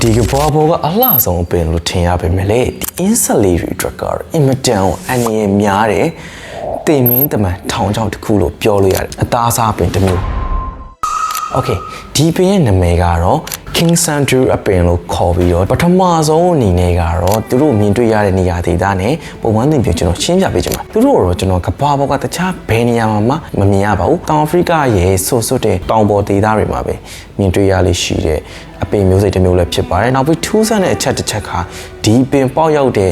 ဒီကဘောဘောကအလှဆုံးပင်လို့ထင်ရပါမယ်လေဒီ insect လေးတွေအတွက်ကတော့အင်မတန်အန်ရည်များတယ်တင်မင်းတမန်ထောင်ချောက်တစ်ခုလို့ပြောလို့ရတယ်အသားစားပင်တစ်မျိုး Okay ဒီပင်ရဲ့နာမည်ကတော့ King Sandrew အပင်လို့ခေါ်ပြီးတော့ပထမဆုံးအနေနဲ့ကတော့သူတို့မြင်တွေ့ရတဲ့နေရာဒေသနဲ့ပုံမှန်သင်ပြကျွန်တော်ရှင်းပြပေးချင်ပါသူတို့တော့ကျွန်တော်ကဘာဘောကတခြားဘယ်နေရာမှာမမြင်ရပါဘူးတောင်အာဖရိကရဲ့ဆွတ်တဲ့တောင်ပေါ်ဒေသတွေမှာပဲမြင်တွေ့ရလေးရှိတဲ့အပင်မျိုးစိတ်တစ်မျိုးလည်းဖြစ်ပါတယ်နောက်ပြီးထူးဆန်းတဲ့အချက်တစ်ချက်ကဒီပင်ပေါက်ရောက်တဲ့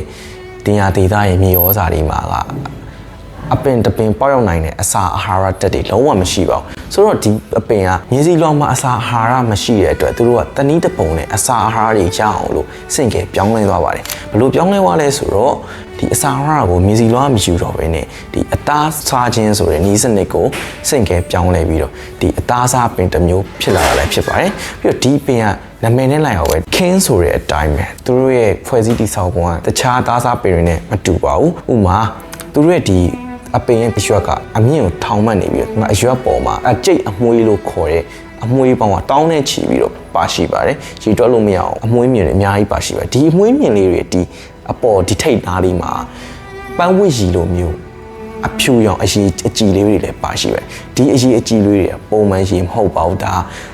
နေရာဒေသရဲ့မြေဩဇာတွေမှာကအပင်တပင်ပေါက်ရောက်နိုင်တဲ့အစာအာဟာရတက်တွေလုံးဝမရှိပါဘူးဆိုတော့ဒီအပင်ကမြင်းစီလောင်မှာအစာအာဟာရမရှိတဲ့အတွက်သူတို့ကတနည်းတစ်ပုံနဲ့အစာအာဟာရတွေရအောင်လို့စင့်ကဲပြောင်းလဲသွားပါတယ်ဘလို့ပြောင်းလဲသွားလဲဆိုတော့ဒီအစာအာဟာရကိုမြင်းစီလောမယူတော့ဘဲနဲ့ဒီအသားစားခြင်းဆိုတဲ့ဤစနစ်ကိုစင့်ကဲပြောင်းလဲပြီးတော့ဒီအသားစားပင်တစ်မျိုးဖြစ်လာတာလည်းဖြစ်ပါတယ်ပြီးတော့ဒီပင်ကနာမည်နဲ့လိုက်အောင်ပဲခင်းဆိုတဲ့အတိုင်းပဲသူတို့ရဲ့ဖွဲ့စည်းတည်ဆောက်ပုံကတခြားသားစားပင်တွေနဲ့မတူပါဘူးဥပမာသူတို့ရဲ့ဒီအပင်ရဲ့ရွက်ကအမြင့်ကိုထောင်မှတ်နေပြီးတော့အရွက်ပေါ်မှာအကျိတ်အမွှေးလို့ခေါ်တဲ့အမွှေးပေါင်းကတောင်းနဲ့ချီပြီးတော့ပါရှိပါတယ်။ရေတွက်လို့မရအောင်အမွှေးမြင်တွေအများကြီးပါရှိပါတယ်။ဒီအမွှေးမြင်လေးတွေဒီအပေါ်ဒီထိတ်သားလေးမှာပန်းဝစ်ရီလိုမျိုးအဖြူရောင်အကြီးအကြည်လေးတွေလည်းပါရှိပါတယ်။ဒီအကြီးအကြည်လေးတွေပုံမှန်ရေမဟုတ်ပါဘူးဒ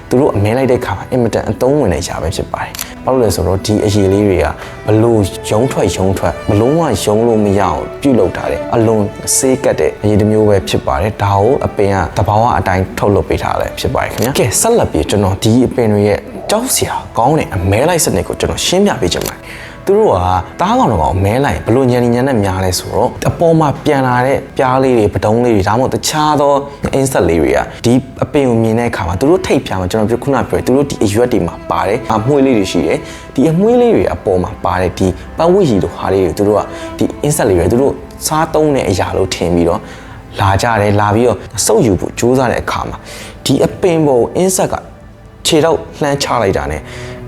ါသူတို့အမဲလိုက်တဲ့ခါမှာအင်မတန်အသုံးဝင်တဲ့ຢာပဲဖြစ်ပါတယ်။ဘာလို့လဲဆိုတော့ဒီအရေးလေးတွေကဘလို့ရုံထွက်ဘလုံးဝရုံလို့မရအောင်ပြုတ်လောက်ထားတယ်အလွန်စေးကတ်တဲ့အရေးတစ်မျိုးပဲဖြစ်ပါတယ်ဒါကိုအပင်ကတဘာဝအတိုင်းထုတ်လုပ်ပေးထားလဲဖြစ်ပါတယ်ခင်ဗျာကဲဆက်လက်ပြီးကျွန်တော်ဒီအပင်တွေရဲ့ကြောက်စရာကောင်းတဲ့အမဲလိုက်စနစ်ကိုကျွန်တော်ရှင်းပြပေးချင်ပါတယ်သူတို့ကတားကောင်တော့မဲလိုက်ဘလို့ညံညံနဲ့များလဲဆိုတော့အပေါ်မှာပြန်လာတဲ့ပြားလေးတွေပတုံးလေးတွေဒါမှမဟုတ်တခြားသော insect လေးတွေကဒီအပင်ကိုမြင်တဲ့အခါမှာသူတို့ထိတ်ပြားမှာကျွန်တော်ခုနပြောသူတို့ဒီအရွက်တွေမှာပါတယ်အမွှေးလေးတွေရှိတယ်ဒီအမွှေးလေးတွေအပေါ်မှာပါတယ်ဒီပန်းဝစ်ရီလိုဟာလေးတွေသူတို့ကဒီ insect လေးတွေသူတို့စားသုံးတဲ့အရာလို့ထင်ပြီးတော့လာကြတယ်လာပြီးတော့စုပ်ယူဖို့ကြိုးစားတဲ့အခါမှာဒီအပင်ပေါ် insect ကခြေတော့လှမ်းချလိုက်တာ ਨੇ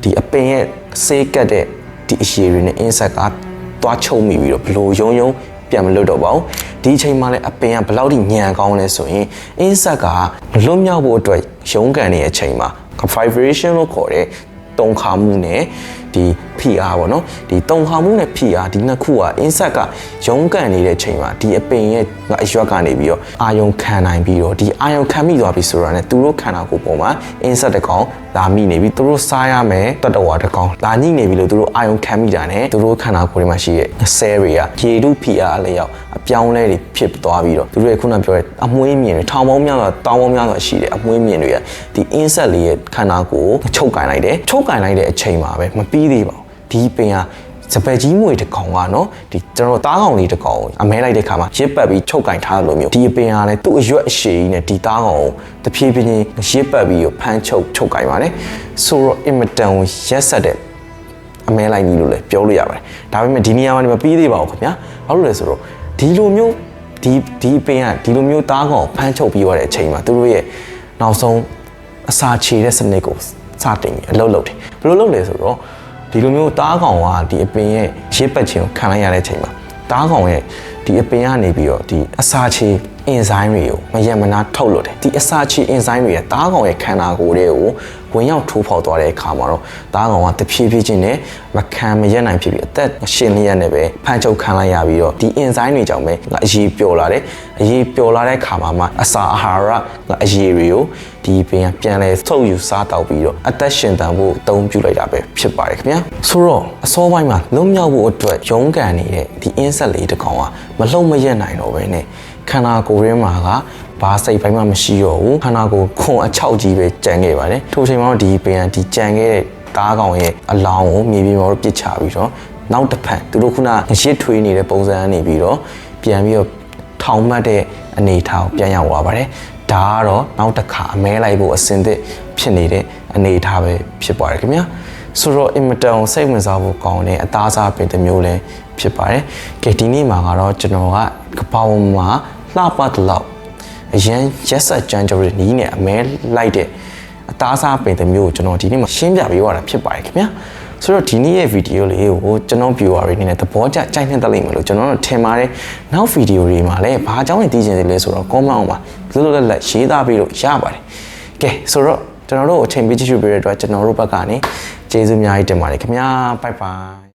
ဒီအပင်ရဲ့စေးကတ်တဲ့ဒီအရှည်တွေနဲ့ insect ကသွားချုပ်မိပြီးတော့ဘလို့ယုံပြန်မလွတ်တော့ပါဘူးဒီအချိန်မှာလည်းအပင်ကဘလောက်ထိညံကောင်းလဲဆိုရင် insect ကလွတ်မြောက်ဖို့အတွက်ရုန်းကန်နေတဲ့အချိန်မှာ vibration လို့ခေါ်တဲ့တုံခါမှုနဲ့ဒီ PR ပေါ့နော်ဒီတုံခါမှုနဲ့ PR ဒီနှစ်ခုက insect ကရုန်းကန်နေတဲ့အချိန်မှာဒီအပင်ရဲ့အရွက်ကနေပြီးတော့အာယုံခံနိုင်ပြီးတော့ဒီအာယုံခံမိသွားပြီဆိုတာ ਨੇ သူတို့ခန္ဓာကိုယ်ပေါ်မှာ insect တစ်ကောင်လာမိနေပြီသူတို့စားရမယ်တတဝါတစ်ကောင်လာညှိနေပြီလို့သူတို့အာယုံခံမိတာ ਨੇ သူတို့ခန္ဓာကိုယ်တွေမှာရှိတဲ့ cell တွေကရေတု PR အလျောက်အပြောင်းလဲတွေဖြစ်သွားပြီးတော့သူတို့ရဲ့ခုနပြောတဲ့အမွှေးမြင်တွေထောင်ပေါင်းများစွာတောင်းပေါင်းများစွာရှိတဲ့အမွှေးမြင်တွေကဒီ insect လေးရဲ့ခန္ဓာကိုယ်ကိုချုပ်ကင်လိုက်တယ်ချုပ်ကင်လိုက်တဲ့အချိန်မှာပဲမပြီးသေးပါဘူးဒီပင်ကစပယ်ကြီးမွေတစ်ကောင်ကနော်ဒီကျွန်တော်သားကောင်လေးတစ်ကောင်အမဲလိုက်တဲ့ခါမှာရစ်ပတ်ပြီးချုပ်ကင်ထားလို့မျိုးဒီအပင်ကလည်းသူ့အရွက်အရှည်ကြီးနဲ့ဒီသားကောင်ကိုတဖြည်းဖြည်းရစ်ပတ်ပြီးဖမ်းချုပ်ကင်ပါတယ်ဆိုတော့အင်မတန်ရက်ဆက်တဲ့အမဲလိုက်ကြီးလို့လည်းပြောလို့ရပါတယ်ဒါပေမဲ့ဒီနေရာမှာမပြီးသေးပါဘူးခင်ဗျာဘာလို့လဲဆိုတော့ဒီလိုမျိုးဒီပင်ကဒီလိုမျိုးသားကောင်ဖမ်းချုပ်ပြီးသွားတဲ့အချိန်မှာသူတို့ရဲ့နောက်ဆုံးအစာချေတဲ့စနစ်ကိုစတင်အလုပ်လုပ်တယ်ဘယ်လိုလုပ်လဲဆိုတော့ဒီလိုမျိုးတားကောင်ကဒီအပင်ရဲ့ရစ်ပတ်ခြင်းကိုခံလိုက်ရတဲ့အချိန်မှာတားကောင်ရဲ့ဒီအပင်ကနေပြီးတော့ဒီအစာချေအင်ဇိုင်းတွေကိုမယံမနာထုတ်လို့တယ်ဒီအစာချေအင်ဇိုင်းတွေကတားကောင်ရဲ့ခန္ဓာကိုယ်တွေကိုဝင်ရောက်ထိုးဖောက်သွားတဲ့အခါမှာတော့တားကောင်ကတဖြည်းဖြည်းချင်းနဲ့မခံမရက်နိုင်ဖြစ်ပြီးအသက်ရှင်လျက်နဲ့ပဲဖမ်းချုပ်ခံလိုက်ရပြီးတော့ဒီအင်ဇိုင်းတွေကြောင့်ပဲအရေးပျော်လာတယ်အရေးပျော်လာတဲ့အခါမှာအစာအာဟာရအရေးတွေကိုဒီပင်ကပြန်လဲထုတ်ယူစားတောက်ပြီးတော့အသက်ရှင်တန်ဖို့အသုံးပြုလိုက်တာပဲဖြစ်ပါတယ်ခင်ဗျာဆိုတော့အစောပိုင်းမှာလွတ်မြောက်ဖို့အတွက်ရုန်းကန်နေတဲ့ဒီ insect လေးတစ်ကောင်ကမလှုပ်မရက်နိုင်တော့ပဲနဲ့ခန္ဓာကိုယ်ထဲမှာကဘာစိတ်ပိုင်းမှမရှိတော့ဘူးခန္ဓာကိုယ်ခွန်အချောက်ကြီးပဲကြံခဲ့ပါတယ်ထိုအချိန်မှာတော့ဒီပင်ကဒီကြံခဲ့တဲ့သားကောင်ရဲ့အလောင်းကိုမြေပြင်ပေါ်ပစ်ချပြီးတော့နောက်တစ်ဖက်သူတို့ခုနရစ်ထွေးနေတဲ့ပုံစံကနေပြီးတော့ပြန်ပြီးတော့ထောင်မှတ်တဲ့အနေအထားကိုပြန်ရောက်သွားပါတယ်ဒါကတော့နောက်တစ်ခါအမဲလိုက်ဖို့အစင်သစ်ဖြစ်နေတဲ့အနေအထားပဲဖြစ်ပါတယ်ခင်ဗျာဆိုတော့အင်မတန်စိတ်ဝင်စားဖို့ကောင်းတဲ့အသားစားပင်တစ်မျိုးလည်းဖြစ်ပါတယ်ကဲဒီနေ့မှာကတော့ကျွန်တော်ကကပောင်မှာလှပတလောက်အရန်ရက်ဆက်ကြမ်းကြုတ်တဲ့နီးနဲ့အမဲလိုက်တဲ့အသားစားပင်တစ်မျိုးကိုကျွန်တော်ဒီနေ့မှာရှင်းပြပေးရတာဖြစ်ပါတယ်ခင်ဗျာဆိုတော့ဒီနေ့ရဲ့ဗီဒီယိုလေးကိုကျွန်တော် viewer တွေအနေနဲ့သဘောကျကြိုက်နှစ်သက်လိမ့်မယ်လို့ကျွန်တော်တို့ထင်ပါတယ်နောက်ဗီဒီယိုတွေမှာလည်းဘာအကြောင်းတွေသိချင်သေးလဲဆိုတော့ comment အောင်ပါလွတ်လွတ်လပ်လပ်ရေးသားပေးလို့ရပါတယ်ကဲဆိုတော့ကျွန်တော်တို့အချိန်ပေးကြည့်ရှုပေးတဲ့အတွက်ကျွန်တော်တို့ဘက်ကနေ ကျေးဇူးအများကြီးတင်ပါတယ်ခင်ဗျာ bye bye